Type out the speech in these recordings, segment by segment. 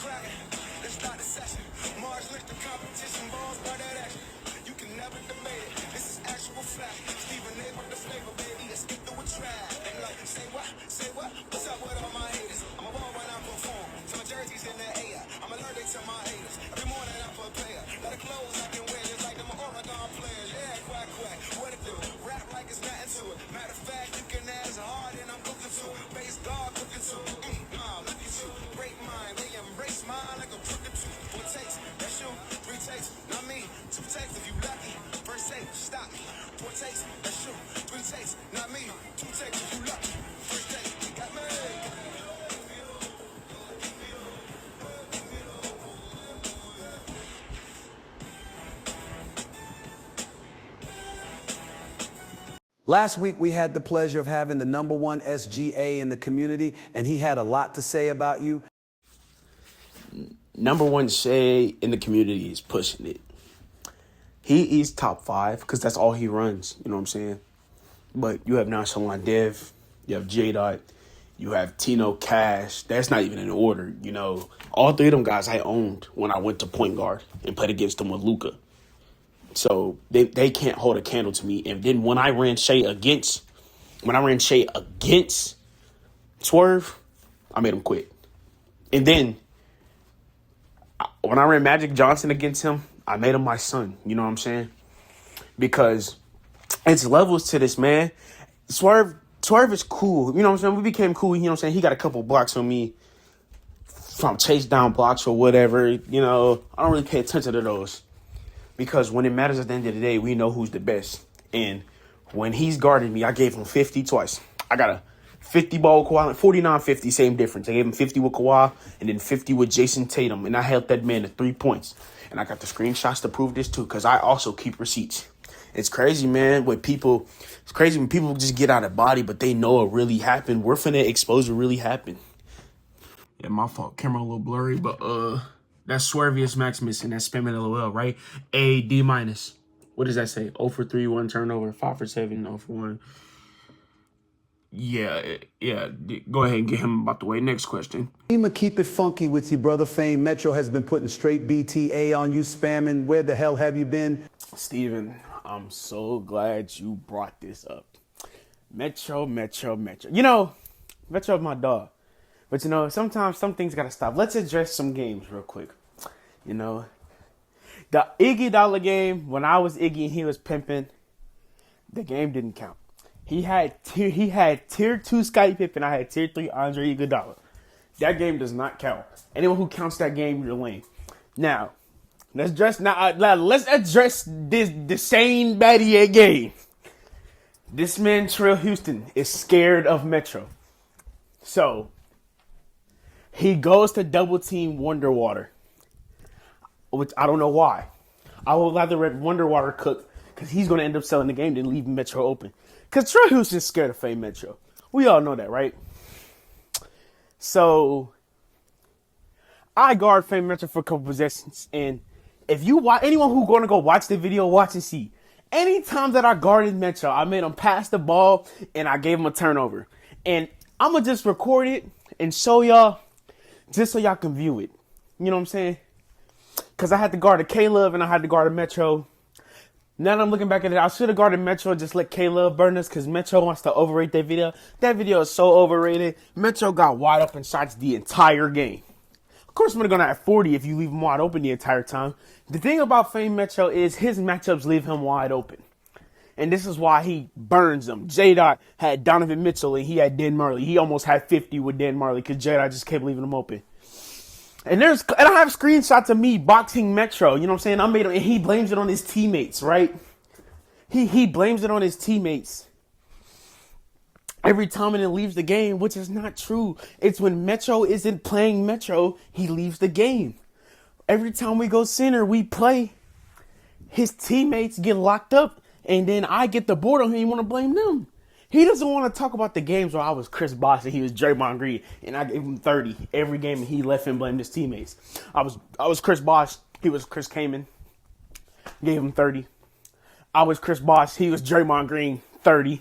cracking. Let's start the session. Mars lift the competition, balls by that action. You can never debate it. This is actual fact. Stephen A. with the flavor, baby. Let's get through a track. They be like, say what? Say what? What's up with all my haters? I'm a ball when I perform. So my jersey's in the air. I'm allergic to my haters. Every morning I put player. Let the clothes I can wear just like them Oregon players. Yeah, quack, quack. What it do? Rap like it's nothing to it. Matter of fact, you can ask hard and I'm cooking too. Base dog cooking too. Look at you. Great mind. They embrace mine like a crooked tooth. 4 takes. That's you. 3 takes. Not me. 2 takes if you lucky. First take. Stop me. 4 takes. That's you. 3 takes. Not me. 2 takes if you lucky. First take. You got me. Last week, we had the pleasure of having the #1 SGA in the community, and he had a lot to say about you. #1 Shay in the community is pushing it. He is top 5 because that's all he runs. You know what I'm saying? But you have Nonchalant Dev, you have J-Dot, you have Tino Cash. That's not even in order. You know, all 3 of them guys I owned when I went to point guard and played against them with Luka. So they can't hold a candle to me. And then when I ran Shay against Swerve, I made him quit. And then when I ran Magic Johnson against him, I made him my son. You know what I'm saying? Because it's levels to this, man. Swerve is cool. You know what I'm saying? We became cool. You know what I'm saying? He got a couple blocks on me from chase down blocks or whatever. You know, I don't really pay attention to those. Because when it matters at the end of the day, we know who's the best. And when he's guarding me, I gave him 50 twice. I got a 50 ball with Kawhi, 49-50, same difference. I gave him 50 with Kawhi and then 50 with Jason Tatum. And I held that man to 3 points. And I got the screenshots to prove this too, because I also keep receipts. It's crazy, man, it's crazy when people just get out of body, but they know it really happened. We're finna expose what really happened. Yeah, my fault. Camera a little blurry, but that's Swervius Maximus and that's Spamminglol, right? A D-. What does that say? 0 for 3, 1 turnover, 5 for 7, 0 for 1. Yeah. Go ahead and get him about the way. Next question. I'ma keep it funky with you, brother. Fame Metro has been putting straight BTA on you, spamming. Where the hell have you been? Steven, I'm so glad you brought this up. Metro. You know, Metro is my dog. But, you know, sometimes some things got to stop. Let's address some games real quick. You know, the Iggy Dollar game, when I was Iggy and he was pimping, the game didn't count. He had tier 2 Scottie Pippen. I had tier 3 Andre Iguodala. That game does not count. Anyone who counts that game, you're lame. Now, let's address the Shane Battier game. This man, Trill Houston, is scared of Metro. So he goes to double team Wonderwater, which I don't know why. I would rather let Wonderwater cook because he's going to end up selling the game than leaving Metro open. Because Trill Houston's scared of Fame Metro. We all know that, right? So I guard Fame Metro for a couple possessions. And if you watch, anyone who's going to go watch the video, watch and see. Anytime that I guarded Metro, I made him pass the ball and I gave him a turnover. And I'm going to just record it and show y'all just so y'all can view it. You know what I'm saying? Because I had to guard a Caleb and I had to guard a Metro. Now that I'm looking back at it, I should have guarded Metro and just let Caleb burn us because Metro wants to overrate that video. That video is so overrated. Metro got wide open shots the entire game. Of course, I'm going to have 40 if you leave him wide open the entire time. The thing about Fame Metro is his matchups leave him wide open. And this is why he burns them. J-Dot had Donovan Mitchell and he had Dan Marley. He almost had 50 with Dan Marley because J-Dot just kept leaving him open. And I have screenshots of me boxing Metro. You know what I'm saying? I made him, and he blames it on his teammates, right? He blames it on his teammates every time and then leaves the game, which is not true. It's when Metro isn't playing Metro, he leaves the game. Every time we go center, we play, his teammates get locked up, and then I get the board on him. You want to blame them? He doesn't want to talk about the games where I was Chris Bosh and he was Draymond Green, and I gave him 30 every game, and he left and blamed his teammates. I was Chris Bosh, he was Chris Kaman, gave him 30. I was Chris Bosh, he was Draymond Green, 30.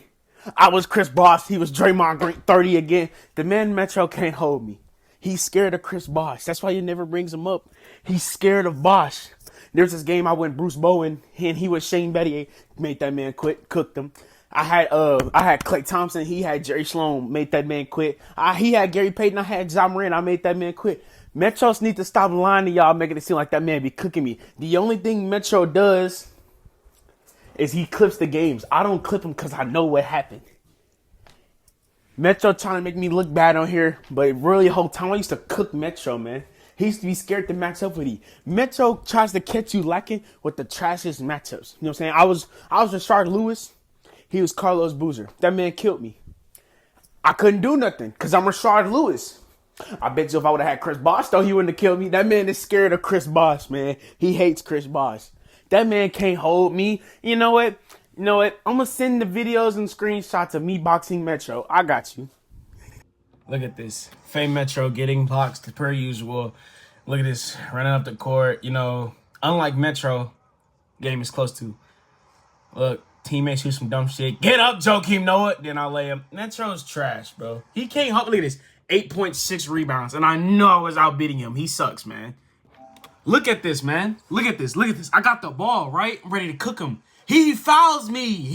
I was Chris Bosh, he was Draymond Green, 30 again. The man Metro can't hold me. He's scared of Chris Bosh. That's why he never brings him up. He's scared of Bosh. There's this game I went Bruce Bowen, and he was Shane Bettier. Made that man quit, cooked him. I had Klay Thompson. He had Jerry Sloan. Made that man quit. He had Gary Payton. I had Ja Morant. I made that man quit. Metros need to stop lying to y'all, making it seem like that man be cooking me. The only thing Metro does is he clips the games. I don't clip him because I know what happened. Metro trying to make me look bad on here, but really the whole time I used to cook Metro, man. He used to be scared to match up with you. Metro tries to catch you lacking with the trashiest matchups. You know what I'm saying? I was Rashard Lewis. He was Carlos Boozer. That man killed me. I couldn't do nothing because I'm Rashard Lewis. I bet you if I would have had Chris Bosh, though, he wouldn't have killed me. That man is scared of Chris Bosh, man. He hates Chris Bosh. That man can't hold me. You know what? I'm going to send the videos and screenshots of me boxing Metro. I got you. Look at this. Fame Metro getting boxed per usual. Look at this. Running up the court. Unlike Metro, game is close to. Look, teammates shoot some dumb shit. Get up, Joakim Noah. Then I'll lay him. Metro's trash, bro. He can't help. Look at this. 8.6 rebounds. And I know I was outbidding him. He sucks, man. Look at this, man. Look at this. I got the ball, right? I'm ready to cook him. He fouls me,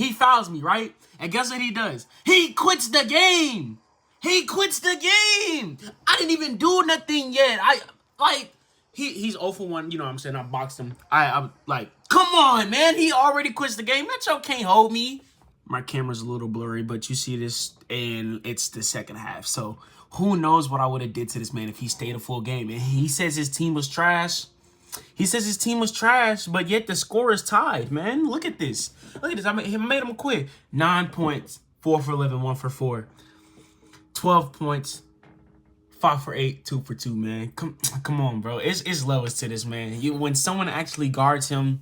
right? And guess what he does? He quits the game. I didn't even do nothing yet. He's 0 for 1. You know what I'm saying? I boxed him. I'm like, come on, man. He already quits the game. Metro can't hold me. My camera's a little blurry, but you see this, and it's the second half. So who knows what I would have did to this man if he stayed a full game. And he says his team was trash. But yet the score is tied, man. Look at this. I made him quit. 9 points, 4 for 11, 1 for 4. 12 points, 5 for 8, 2 for 2, man. Come on, bro. It's levels to this, man. When someone actually guards him,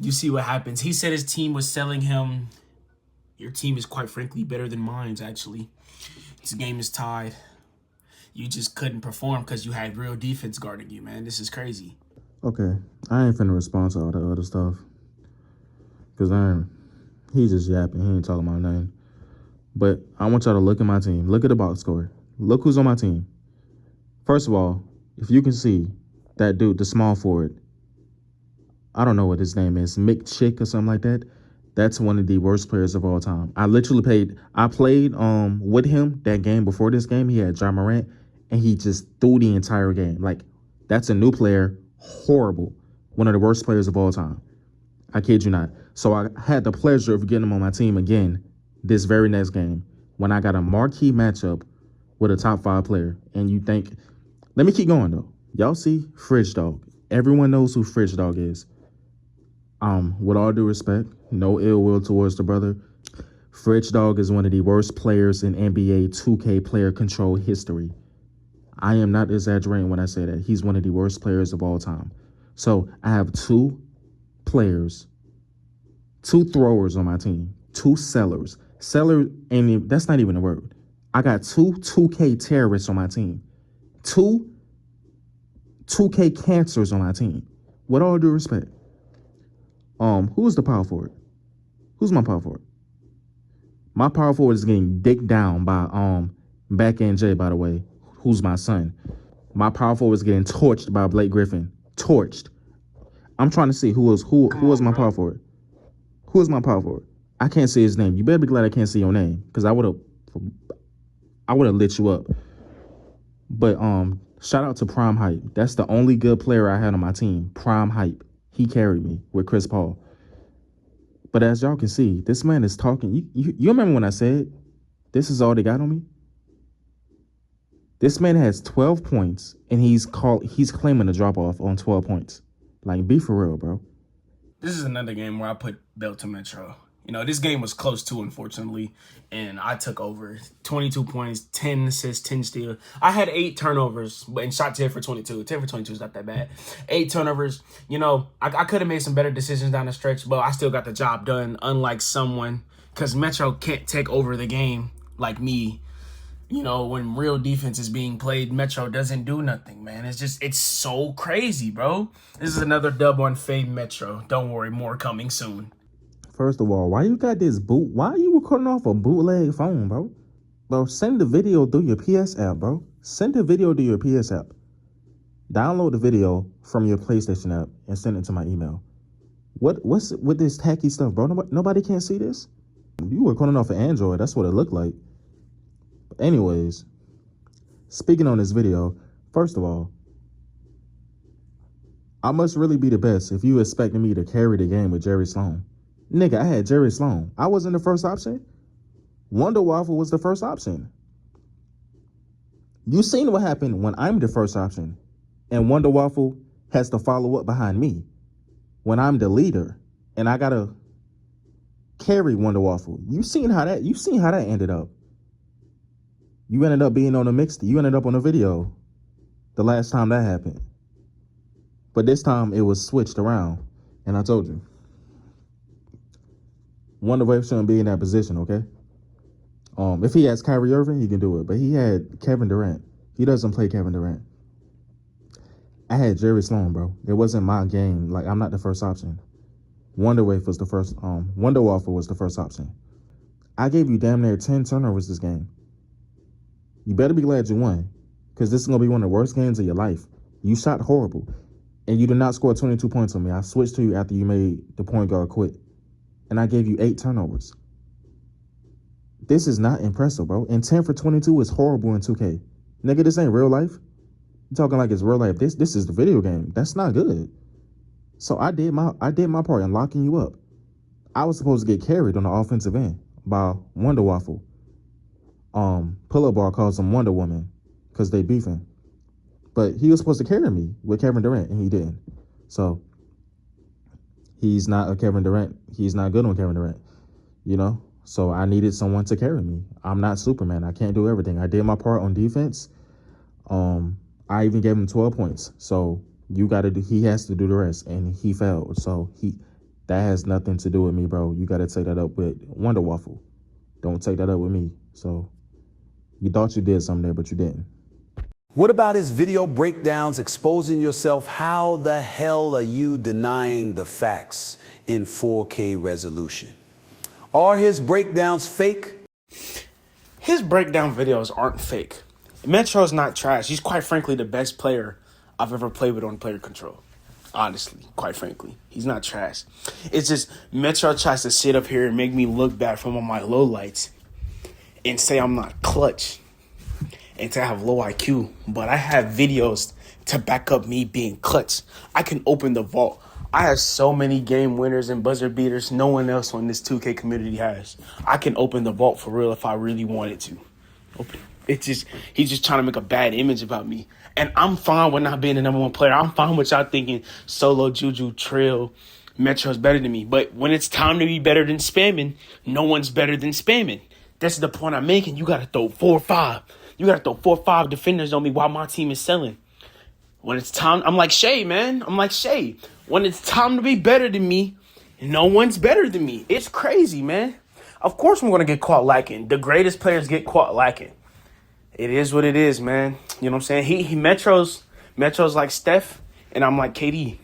you see what happens. He said his team was selling him. Your team is, quite frankly, better than mine's, actually. This game is tied. You just couldn't perform because you had real defense guarding you, man. This is crazy. Okay, I ain't finna respond to all the other stuff. Because he just yapping. He ain't talking about nothing. But I want y'all to look at my team. Look at the box score. Look who's on my team. First of all, if you can see that dude, the small forward, I don't know what his name is, Mick Chick or something like that. That's one of the worst players of all time. I played with him that game before this game. He had Ja Morant, and he just threw the entire game. Like, that's a new player. Horrible. One of the worst players of all time. I kid you not. So I had the pleasure of getting him on my team again this very next game when I got a marquee matchup with a top 5 player. And you think, let me keep going, though. Y'all see Fridge Dog. Everyone knows who Fridge Dog is. With all due respect, no ill will towards the brother. Fridge Dog is one of the worst players in NBA 2K player control history. I am not exaggerating when I say that. He's one of the worst players of all time. So I have 2 players, 2 throwers on my team, 2 sellers. Seller, and that's not even a word. I got 2 2K terrorists on my team. 2 2K cancers on my team. With all due respect. Who's the power forward? Who's my power forward? My power forward is getting dicked down by Back End J, by the way, who's my son. My power forward is getting torched by Blake Griffin. Torched. I'm trying to see who was my power forward. Who is my power forward? I can't see his name. You better be glad I can't see your name, because I would have lit you up. But shout out to Prime Hype. That's the only good player I had on my team. Prime Hype. He carried me with Chris Paul. But as y'all can see, this man is talking. You remember when I said, this is all they got on me? This man has 12 points, and he's claiming a drop-off on 12 points. Like, be for real, bro. This is another game where I put belt to Metro. This game was close too, unfortunately, and I took over. 22 points, 10 assists, 10 steals. I had 8 turnovers, and shot 10 for 22. 10 for 22 is not that bad. 8 turnovers. I could have made some better decisions down the stretch, but I still got the job done, unlike someone, because Metro can't take over the game like me. When real defense is being played, Metro doesn't do nothing, man. It's so crazy, bro. This is another dub on Fame Metro. Don't worry, more coming soon. First of all, why you got this boot? Why are you recording off a bootleg phone, bro? Bro, send the video through your PS app, bro. Send the video to your PS app. Download the video from your PlayStation app and send it to my email. What's with this tacky stuff, bro? Nobody can see this? You were calling off an Android. That's what it looked like. But anyways, speaking on this video, first of all, I must really be the best if you expecting me to carry the game with Jerry Sloan. Nigga, I had Jerry Sloan. I wasn't the first option. Wonder Waffle was the first option. You seen what happened when I'm the first option and Wonder Waffle has to follow up behind me when I'm the leader and I gotta carry Wonder Waffle. You seen how that ended up. You ended up being on the mix. You ended up on a video the last time that happened. But this time it was switched around. And I told you, Wonder Waffle shouldn't be in that position, okay? If he has Kyrie Irving, he can do it. But he had Kevin Durant. He doesn't play Kevin Durant. I had Jerry Sloan, bro. It wasn't my game. Like, I'm not the first option. Wonder Waffle was the first. Wonder Waffle was the first option. I gave you damn near 10 turnovers this game. You better be glad you won, because this is gonna be one of the worst games of your life. You shot horrible, and you did not score 22 points on me. I switched to you after you made the point guard quit, and I gave you 8 turnovers. This is not impressive, bro. And 10 for 22 is horrible in 2K. Nigga, this ain't real life. You talking like it's real life. This is the video game. That's not good. So I did my part in locking you up. I was supposed to get carried on the offensive end by Wonder Waffle. Pull-up bar calls him Wonder Woman because they beefing. But he was supposed to carry me with Kevin Durant, and he didn't. So he's not a Kevin Durant. He's not good on Kevin Durant, you know? So I needed someone to carry me. I'm not Superman. I can't do everything. I did my part on defense. I even gave him 12 points. So he has to do the rest, and he failed. So that has nothing to do with me, bro. You got to take that up with Wonder Waffle. Don't take that up with me. So you thought you did something there, but you didn't. What about his video breakdowns exposing yourself? How the hell are you denying the facts in 4K resolution? Are his breakdowns fake? His breakdown videos aren't fake. Metro's not trash. He's quite frankly the best player I've ever played with on player control. Honestly, quite frankly. He's not trash. It's just Metro tries to sit up here and make me look bad from all my lowlights and say I'm not clutch and to have low IQ. But I have videos to back up me being clutch. I can open the vault. I have so many game winners and buzzer beaters no one else on this 2K community has. I can open the vault for real if I really wanted to. He's just trying to make a bad image about me. And I'm fine with not being the number one player. I'm fine with y'all thinking Solo, Juju, Trill, Metro's better than me. But when it's time to be better than spamming, no one's better than spamming. That's the point I'm making. You got to throw 4 or 5. You got to throw 4 or 5 defenders on me while my team is selling. When it's time, I'm like Shay, man. I'm like Shay. When it's time to be better than me, no one's better than me. It's crazy, man. Of course I'm going to get caught lacking. The greatest players get caught lacking. It is what it is, man. You know what I'm saying? Metro's like Steph, and I'm like KD.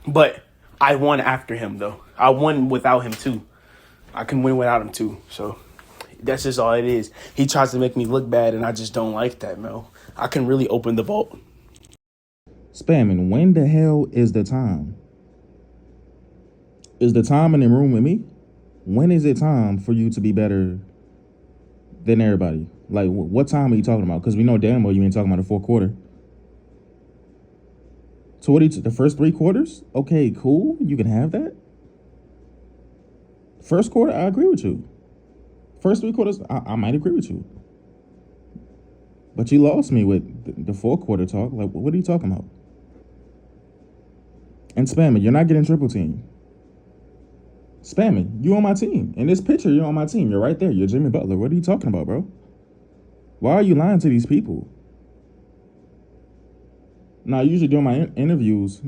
But I won after him, though. I won without him, too. I can win without him, too. So that's just all it is. He tries to make me look bad, and I just don't like that, Mel. I can really open the vault. Spamming, when the hell is the time? Is the time in the room with me? When is it time for you to be better than everybody? Like, what time are you talking about? Because we know damn well you ain't talking about the fourth quarter. So what the first 3 quarters? Okay, cool. You can have that. First quarter, I agree with you. First 3 quarters, I might agree with you. But you lost me with the fourth quarter talk. Like, what are you talking about? And Spamming, you're not getting triple team. Spamming, you on my team. In this picture, you're on my team. You're right there. You're Jimmy Butler. What are you talking about, bro? Why are you lying to these people? Now, I usually do my interviews,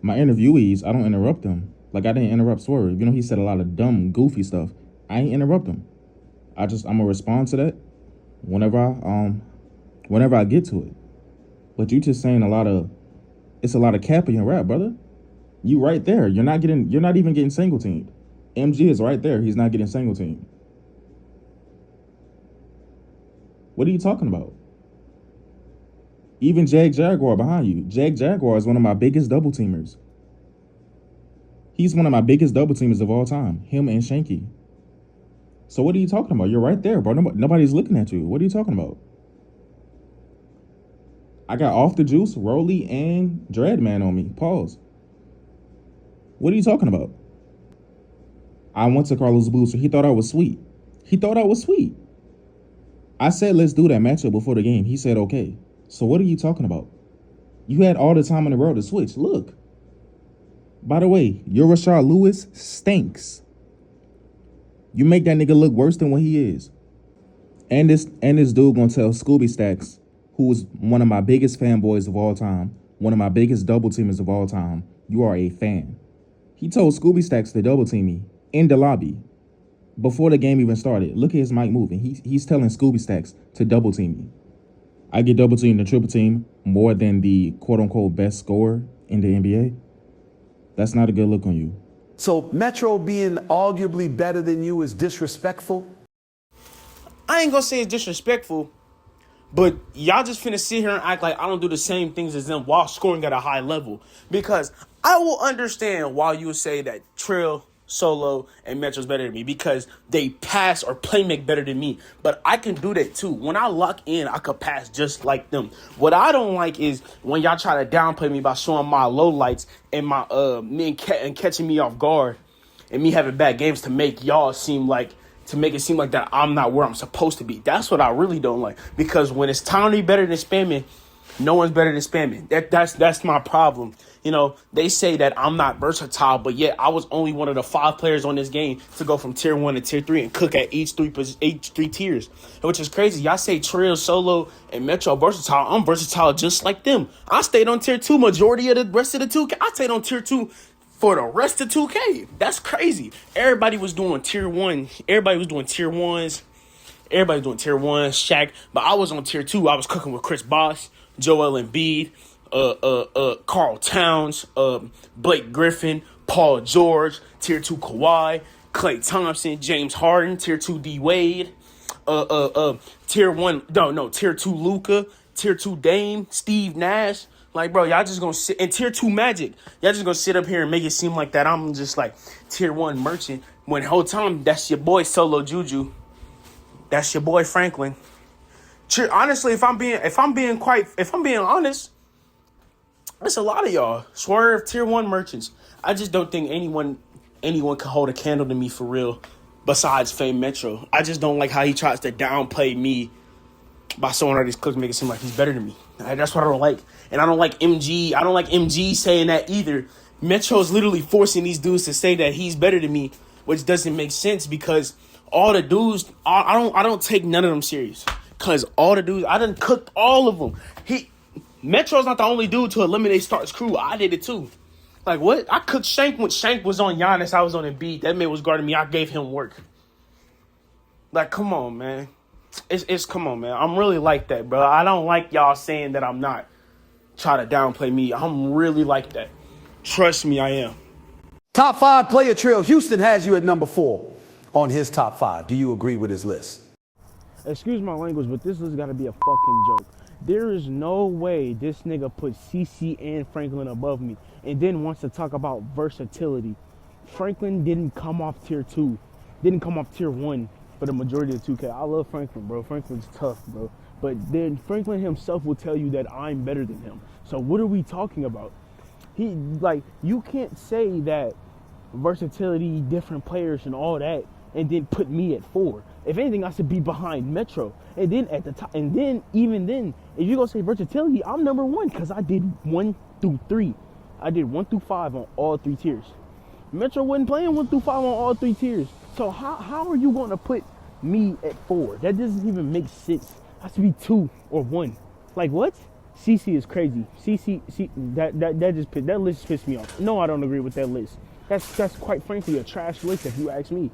my interviewees, I don't interrupt them. Like, I didn't interrupt Swerve. You know, he said a lot of dumb, goofy stuff. I ain't interrupt him. I'm gonna respond to that whenever I get to it. But you just saying it's a lot of cap in your rap, brother. You right there. You're not even getting single teamed. MG is right there. He's not getting single teamed. What are you talking about? Even Jag Jaguar behind you. Jag Jaguar is one of my biggest double teamers. He's one of my biggest double teamers of all time. Him and Shanky. So what are you talking about? You're right there, bro. Nobody's looking at you. What are you talking about? I got Off the Juice, Rolly, and Dreadman on me. Pause. What are you talking about? I went to Carlos Booster. He thought I was sweet. He thought I was sweet. I said, let's do that matchup before the game. He said, okay. So what are you talking about? You had all the time in the world to switch. Look. By the way, your Rashard Lewis stinks. You make that nigga look worse than what he is. And this dude gonna tell Scooby Stacks, who is one of my biggest fanboys of all time, one of my biggest double teamers of all time, you are a fan. He told Scooby Stacks to double team me in the lobby before the game even started. Look at his mic moving. He's telling Scooby Stacks to double team me. I get double teamed and triple team more than the quote unquote best scorer in the NBA. That's not a good look on you. So Metro being arguably better than you is disrespectful? I ain't gonna say it's disrespectful, but y'all just finna sit here and act like I don't do the same things as them while scoring at a high level. Because I will understand why you would say that Trill, Solo, and Metro's better than me, because they pass or play make better than me. But I can do that too. When I lock in, I could pass just like them. What I don't like is when y'all try to downplay me by showing my low lights and my and catching me off guard and me having bad games to make y'all seem like that I'm not where I'm supposed to be. That's what I really don't like. Because when it's time to be better than spamming, no one's better than spamming. That's my problem. You know, they say that I'm not versatile, but yet I was only one of the 5 players on this game to go from tier 1 to tier 3 and cook at each three tiers, which is crazy. Y'all say Trill, Solo, and Metro versatile. I'm versatile just like them. I stayed on tier 2 majority of the rest of the 2K. I stayed on tier 2 for the rest of 2K. That's crazy. Everybody was doing tier 1. Everybody was doing tier 1s. Everybody was doing tier 1, Shaq. But I was on tier 2. I was cooking with Chris Bosh, Joel Embiid, Karl Towns, Blake Griffin, Paul George, tier 2 Kawhi, Klay Thompson, James Harden, tier 2 D Wade, tier 2 Luka, tier 2 Dame, Steve Nash. Like, bro, y'all just gonna sit, and tier 2 Magic, y'all just gonna sit up here and make it seem like that I'm just like tier 1 merchant, when the whole time that's your boy Solo Juju, that's your boy Franklin. Honestly, if I'm being honest, it's a lot of y'all. Swerve, tier 1 merchants. I just don't think anyone can hold a candle to me for real besides Fame Metro. I just don't like how he tries to downplay me by showing all these clips, make it seem like he's better than me. That's what I don't like. And I don't like MG. I don't like MG saying that either. Metro's literally forcing these dudes to say that he's better than me, which doesn't make sense because all the dudes, I don't take none of them serious. Because all the dudes, I done cooked all of them. Metro's not the only dude to eliminate Stark's crew. I did it too. Like, what? I cooked Shank when Shank was on Giannis. I was on Embiid. That man was guarding me. I gave him work. Like, come on, man. It's come on, man. I'm really like that, bro. I don't like y'all saying that I'm not. Try to downplay me. I'm really like that. Trust me, I am. Top 5 player Trill. Houston has you at number 4 on his top 5. Do you agree with his list? Excuse my language, but this has got to be a fucking joke. There is no way this nigga put CC and Franklin above me and then wants to talk about versatility. Franklin didn't come off tier 2, didn't come off tier 1 for the majority of 2K. I love Franklin, bro. Franklin's tough, bro. But then Franklin himself will tell you that I'm better than him. So what are we talking about? You can't say that versatility, different players and all that, and then put me at 4. If anything, I should be behind Metro. And then at the top, and then even then, if you're gonna say versatility, I'm number 1 because I did 1 through 3. I did 1 through 5 on all 3 tiers. Metro wasn't playing 1 through 5 on all 3 tiers. So how are you gonna put me at 4? That doesn't even make sense. It has to be 2 or 1. Like, what? CC is crazy. CC that list pissed me off. No, I don't agree with that list. That's quite frankly a trash list if you ask me.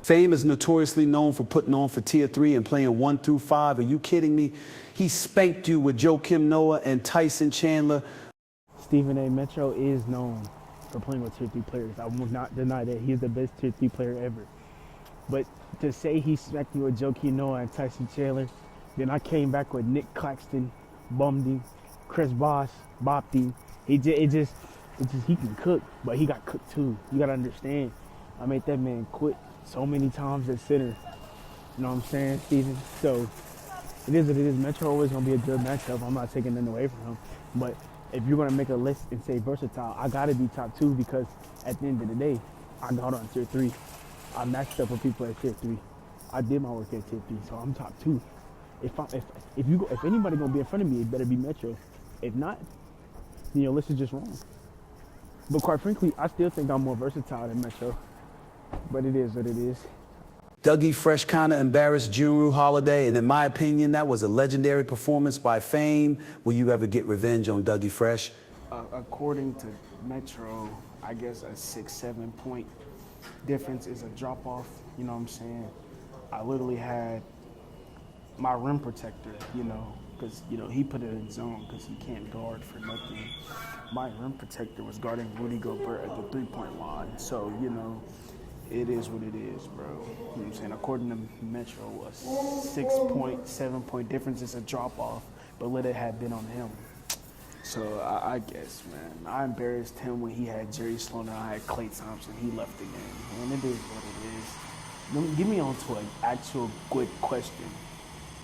Fame is notoriously known for putting on for tier 3 and playing 1 through 5. Are you kidding me? He spanked you with Joakim Noah and Tyson Chandler. Stephen A. Metro is known for playing with tier 3 players. I will not deny that. He's the best tier 3 player ever. But to say he smacked me with Joakim Noah and Tyson Chandler, Then I came back with Nick Claxton, Bumdy, Chris Bosh, Bopty. It just he can cook, but he got cooked too. You gotta understand. I made that man quit so many times at center. You know what I'm saying, Steven? So it is what it is. Metro always gonna be a good matchup. I'm not taking nothing away from him. But if you're gonna make a list and say versatile, I gotta be top 2 because at the end of the day, I got on tier 3. I matched up with people at tier 3. I did my work at tier 3, so I'm top 2. If anybody gonna be in front of me, it better be Metro. If not, then your list is just wrong. But quite frankly, I still think I'm more versatile than Metro. But it is what it is. Dougie Fresh kind of embarrassed Juru Holiday, and in my opinion, that was a legendary performance by Fame. Will you ever get revenge on Dougie Fresh? According to Metro, I guess a 6-7 point difference is a drop off. You know what I'm saying? I literally had my rim protector, because he put it in zone because he can't guard for nothing. My rim protector was guarding Rudy Gobert at the 3-point line. So, it is what it is, bro. You know what I'm saying? According to Metro, a 6-7 point difference is a drop off, but let it have been on him. So I guess, man, I embarrassed him when he had Jerry Sloan and I had Klay Thompson. He left the game, and it is what it is. Get me on to an actual good question.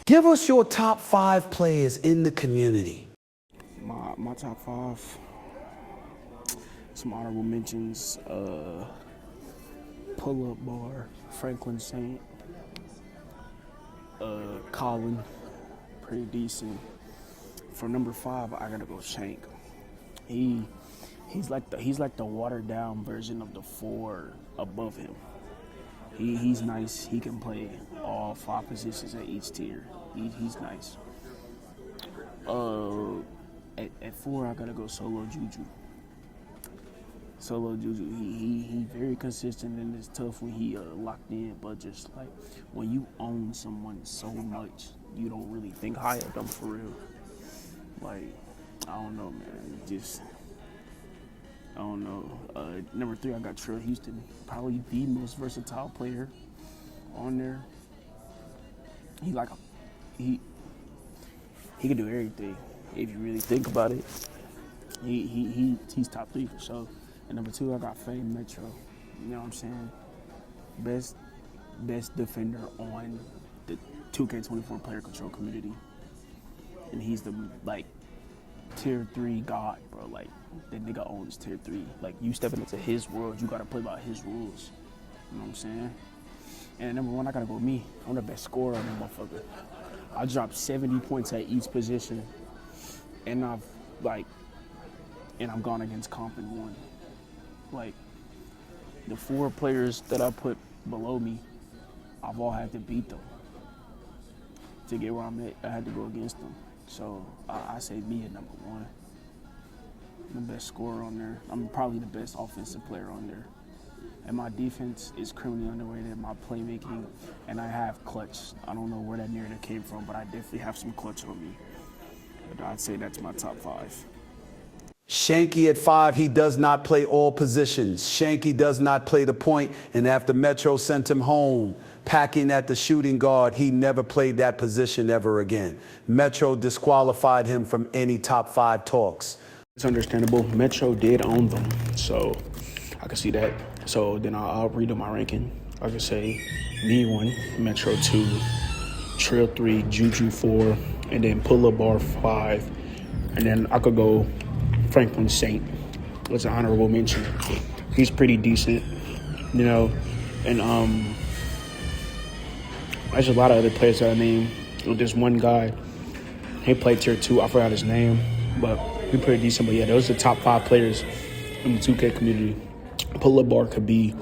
Give us your top 5 players in the community. My top 5. Some honorable mentions. Pull-up bar, Franklin Saint, Colin, pretty decent. For number 5, I gotta go Shank. He's like the watered down version of the 4 above him. He's nice. He can play all 5 positions at each tier. He's nice. At 4, I gotta go Solo Juju. Solo Juju, he very consistent and it's tough when he locked in, but just like when you own someone so much, you don't really think high of them for real. Like, I don't know, man. I don't know. Number 3, I got Trill Houston, probably the most versatile player on there. He can do everything if you really think about it. He's top 3 for sure. And number 2, I got Fame Metro. You know what I'm saying? Best defender on the 2K24 player control community. And he's the, tier 3 god, bro. Like, that nigga owns tier 3. Like, you stepping into his world, you gotta play by his rules. You know what I'm saying? And number 1, I gotta go with me. I'm the best scorer on that motherfucker. I dropped 70 points at each position. And I'm gone against comp and won. Like, the 4 players that I put below me, I've all had to beat them. To get where I'm at, I had to go against them. So I say me at number 1. I'm the best scorer on there. I'm probably the best offensive player on there. And my defense is criminally underrated, my playmaking, and I have clutch. I don't know where that narrative came from, but I definitely have some clutch on me. But I'd say that's my top 5. Shanky at 5, he does not play all positions. Shanky does not play the point, and after Metro sent him home, packing at the shooting guard, he never played that position ever again. Metro disqualified him from any top 5 talks. It's understandable. Metro did own them, so I can see that. So then I'll read my ranking. I could say me 1, Metro 2, Trill 3, Juju 4, and then Pull-Up Bar 5. And then I could go Franklin Saint. That's an honorable mention. He's pretty decent, and there's a lot of other players that I named. There's one guy, he played tier 2. I forgot his name, but he's pretty decent. But yeah, those are the top 5 players in the 2K community. Pull-Up Bar could be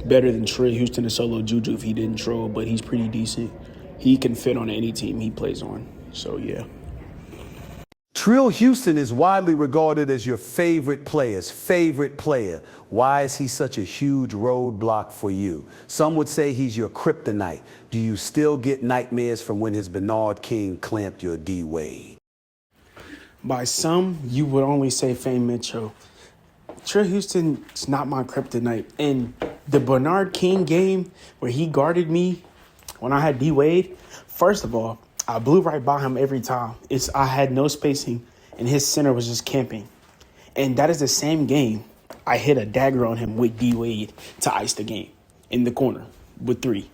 better than Trill Houston and Solo Juju if he didn't troll, but he's pretty decent. He can fit on any team he plays on. So yeah. Trill Houston is widely regarded as your favorite player. Why is he such a huge roadblock for you? Some would say he's your kryptonite. Do you still get nightmares from when his Bernard King clamped your D-Wade? By some, you would only say Fame Mitchell. Trill Houston is not my kryptonite. And the Bernard King game where he guarded me when I had D-Wade, first of all, I blew right by him every time. I had no spacing, and his center was just camping. And that is the same game I hit a dagger on him with D Wade to ice the game in the corner with 3.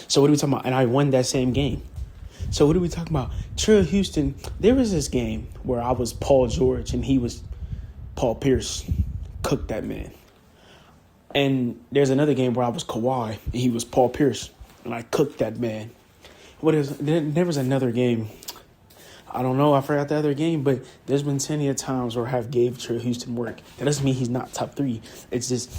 So what are we talking about? And I won that same game. So what are we talking about? Trill Houston, there was this game where I was Paul George and he was Paul Pierce. Cooked that man. And there's another game where I was Kawhi and he was Paul Pierce. And I cooked that man. There was another game. I don't know. I forgot the other game. But there's been plenty of times where I have gave Trill Houston work. That doesn't mean he's not top 3. It's just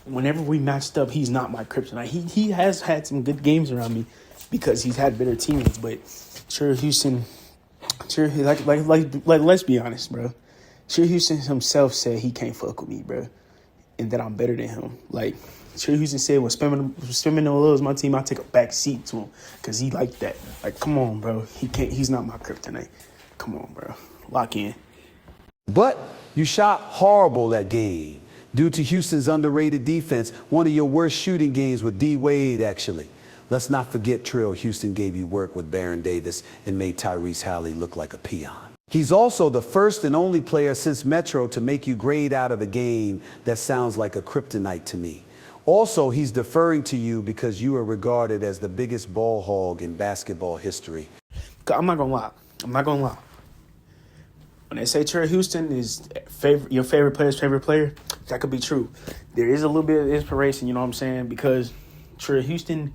whenever we matched up, he's not my kryptonite. He has had some good games around me because he's had better teammates. But Trill Houston, let's be honest, bro. Trill Houston himself said he can't fuck with me, bro, and that I'm better than him. Like Trill Houston said, when Spamminglol is my team, I take a back seat to him because he like that. Like, come on, bro. He's not my kryptonite. Come on, bro. Lock in. But you shot horrible that game. Due to Houston's underrated defense, one of your worst shooting games with D Wade, actually. Let's not forget Trill. Houston gave you work with Baron Davis and made Tyrese Halley look like a peon. He's also the first and only player since Metro to make you grade out of a game that sounds like a kryptonite to me. Also, he's deferring to you because you are regarded as the biggest ball hog in basketball history. I'm not gonna lie. When they say Trill Houston is your favorite player's favorite player, that could be true. There is a little bit of inspiration, you know what I'm saying? Because Trill Houston,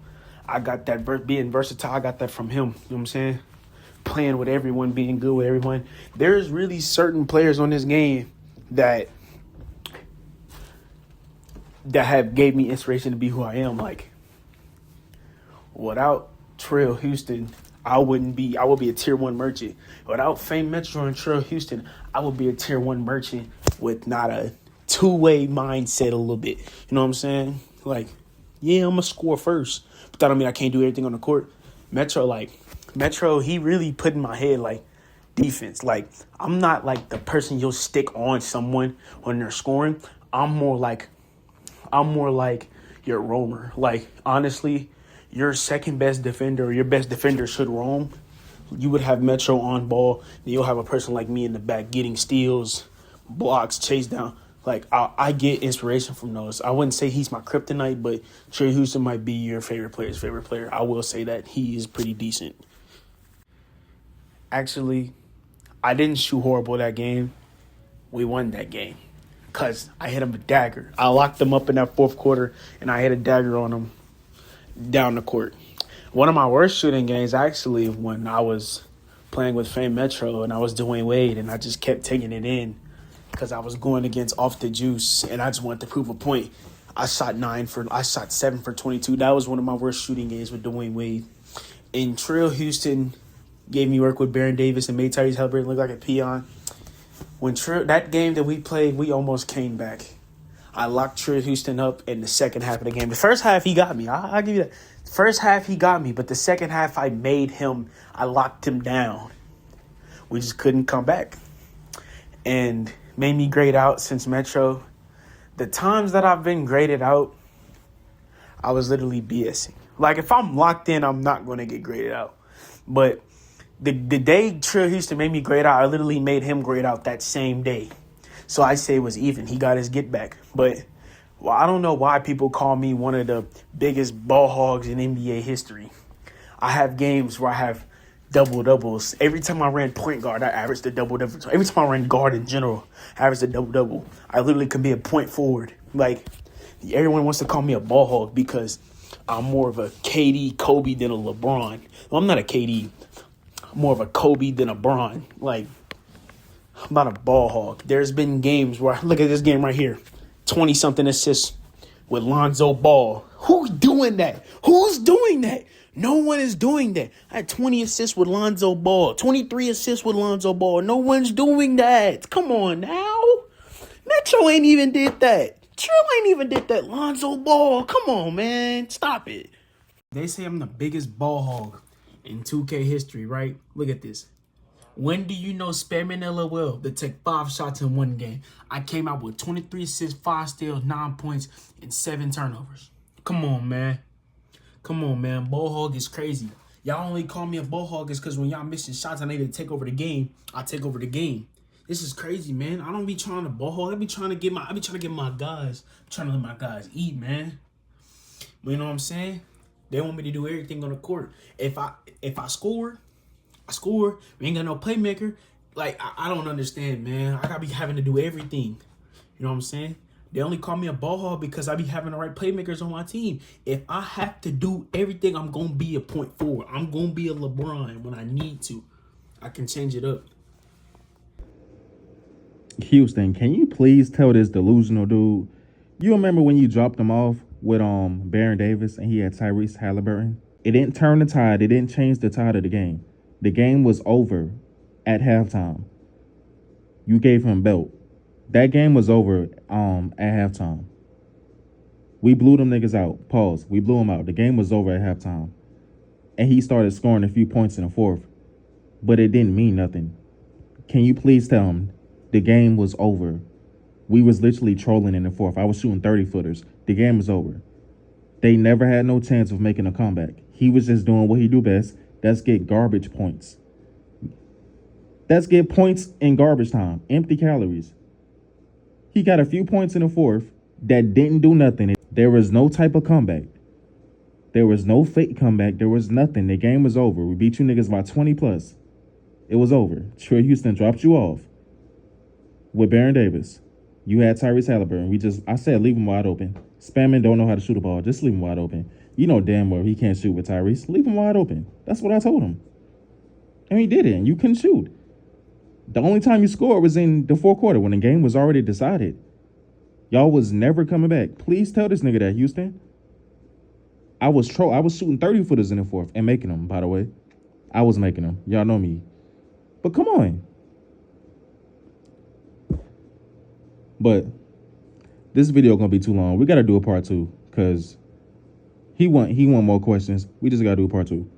I got that being versatile. I got that from him, you know what I'm saying? Playing with everyone, being good with everyone. There's really certain players on this game that have gave me inspiration to be who I am. Like, without Trill Houston, I would be a tier 1 merchant. Without Fame Metro and Trill Houston, I would be a tier 1 merchant with not a two-way mindset a little bit. You know what I'm saying? Like, yeah, I'm going to score first. But that don't mean I can't do everything on the court. Metro, he really put in my head, like, defense. Like, I'm not, like, the person you'll stick on someone when they're scoring. I'm more like your roamer. Like, honestly, your second best defender or your best defender should roam. You would have Metro on ball. Then you'll have a person like me in the back getting steals, blocks, chase down. Like, I get inspiration from those. I wouldn't say he's my kryptonite, but Trill Houston might be your favorite player's favorite player. I will say that he is pretty decent. Actually, I didn't shoot horrible that game. We won that game because I hit him a dagger. I locked him up in that fourth quarter, and I hit a dagger on him down the court. One of my worst shooting games, actually, when I was playing with Fame Metro and I was Dwayne Wade, and I just kept taking it in because I was going against Off the Juice, and I just wanted to prove a point. I shot 7 for 22. That was one of my worst shooting games with Dwayne Wade. And Trill Houston gave me work with Baron Davis and made Tyrese Haliburton look like a peon. When that game that we played, we almost came back. I locked Trill Houston up in the second half of the game. The first half, he got me. I'll give you that. First half, he got me. But the second half, I locked him down. We just couldn't come back. And made me grade out since Metro. The times that I've been graded out, I was literally BSing. Like, if I'm locked in, I'm not going to get graded out. But the day Trill Houston made me grade out, I literally made him grade out that same day. So I say it was even. He got his get back. But I don't know why people call me one of the biggest ball hogs in NBA history. I have games where I have double-doubles. Every time I ran point guard, I averaged a double-double. Every time I ran guard in general, I averaged a double-double. I literally could be a point forward. Like, everyone wants to call me a ball hog because I'm more of a KD, Kobe than a LeBron. Well, I'm not a KD. I'm more of a Kobe than a Bron. Like, I'm not a ball hog. There's been games where, look at this game right here. 20-something assists with Lonzo Ball. Who's doing that? Who's doing that? No one is doing that. I had 20 assists with Lonzo Ball. 23 assists with Lonzo Ball. No one's doing that. Come on now. Metro ain't even did that. Trill ain't even did that. Lonzo Ball. Come on, man. Stop it. They say I'm the biggest ball hog in 2K history, right? Look at this. When do you know Spamminglol to take 5 shots in one game? I came out with 23 assists, 5 steals, 9 points, and 7 turnovers. Come on, man. Come on, man. Ball hog is crazy. Y'all only call me a ball hog is because when y'all missing shots, I need to take over the game. I take over the game. This is crazy, man. I don't be trying to ball hog. I be trying to get my guys. I'm trying to let my guys eat, man. But you know what I'm saying? They want me to do everything on the court. If I score, I score. We ain't got no playmaker. Like, I don't understand, man. I gotta be having to do everything. You know what I'm saying? They only call me a ball hog because I be having the right playmakers on my team. If I have to do everything, I'm gonna be a point forward. I'm gonna be a LeBron when I need to. I can change it up. Houston, can you please tell this delusional dude? You remember when you dropped him off with Baron Davis and he had Tyrese Halliburton? It didn't turn the tide. It didn't change the tide of the game. The game was over at halftime. You gave him belt. That game was over at halftime. We blew them niggas out. Pause. We blew them out. The game was over at halftime. And he started scoring a few points in the fourth. But it didn't mean nothing. Can you please tell him the game was over? We was literally trolling in the fourth. I was shooting 30-footers. The game was over. They never had no chance of making a comeback. He was just doing what he do best. That's get garbage points. That's get points in garbage time. Empty calories. He got a few points in the fourth that didn't do nothing. There was no type of comeback. There was no fake comeback. There was nothing. The game was over. We beat you niggas by 20 plus. It was over. Trill Houston dropped you off with Baron Davis. You had Tyrese Halliburton. I said leave him wide open. Spamming don't know how to shoot a ball. Just leave him wide open. You know damn well he can't shoot with Tyrese. Leave him wide open. That's what I told him. And he did it. And you couldn't shoot. The only time you scored was in the fourth quarter when the game was already decided. Y'all was never coming back. Please tell this nigga that, Houston. I was shooting 30-footers in the fourth and making them, by the way. I was making them. Y'all know me. But come on. But this video gonna be too long. We gotta do a part 2 because he want more questions. We just gotta do a part 2.